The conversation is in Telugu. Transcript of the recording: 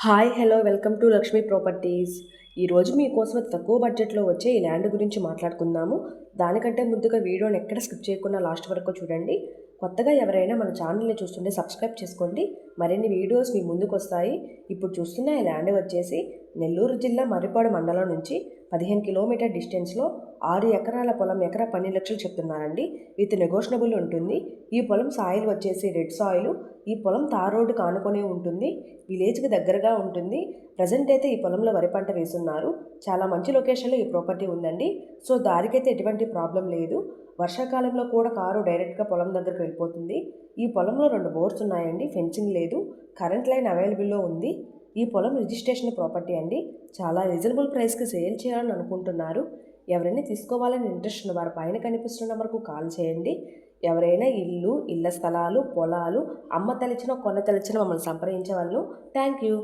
Hi hello welcome to Lakshmi properties. ఈరోజు మీకోసం తక్కువ బడ్జెట్లో వచ్చే ఈ ల్యాండ్ గురించి మాట్లాడుకుందాము. దానికంటే ముందుగా వీడియోని ఎక్కడ స్కిప్ చేయకుండా లాస్ట్ వరకు చూడండి. కొత్తగా ఎవరైనా మన ఛానల్ని చూస్తుంటే సబ్స్క్రైబ్ చేసుకోండి. మరిన్ని వీడియోస్ మీ ముందుకు వస్తాయి. ఇప్పుడు చూస్తున్న ఈ ల్యాండ్ వచ్చేసి నెల్లూరు జిల్లా మర్రిపాడు మండలం నుంచి 15 కిలోమీటర్ డిస్టెన్స్లో 6 ఎకరాల పొలం, ఎకరా 12 లక్షలు చెప్తున్నారండి. విత్ నెగోషియబుల్ ఉంటుంది. ఈ పొలం సాయిల్ వచ్చేసి రెడ్ సాయిల్. ఈ పొలం తార్ రోడ్డు కానుకొనే ఉంటుంది. విలేజ్కి దగ్గరగా ఉంటుంది. ప్రజెంట్ అయితే ఈ పొలంలో వరి పంట వేస్తున్నారు. చాలా మంచి లొకేషన్లో ఈ ప్రాపర్టీ ఉందండి. సో దారికైతే ఎటువంటి ప్రాబ్లం లేదు. వర్షాకాలంలో కూడా కారు డైరెక్ట్గా పొలం దగ్గరకు వెళ్ళిపోతుంది. ఈ పొలంలో 2 బోర్స్ ఉన్నాయండి. ఫెన్సింగ్ లేదు. కరెంట్ లైన్ అవైలబుల్లో ఉంది. ఈ పొలం రిజిస్ట్రేషన్ ప్రాపర్టీ అండి. చాలా రీజనబుల్ ప్రైస్కి సేల్ చేయాలని అనుకుంటున్నారు. ఎవరైనా తీసుకోవాలని ఇంట్రెస్ట్ ఉన్న వారు పైన కనిపిస్తున్న నెంబర్కు కాల్ చేయండి. ఎవరైనా ఇళ్ళ స్థలాలు, పొలాలు అమ్మ తలిచిన కొన్న తలిచిన మమ్మల్ని సంప్రదించే వాళ్ళు. Thank you.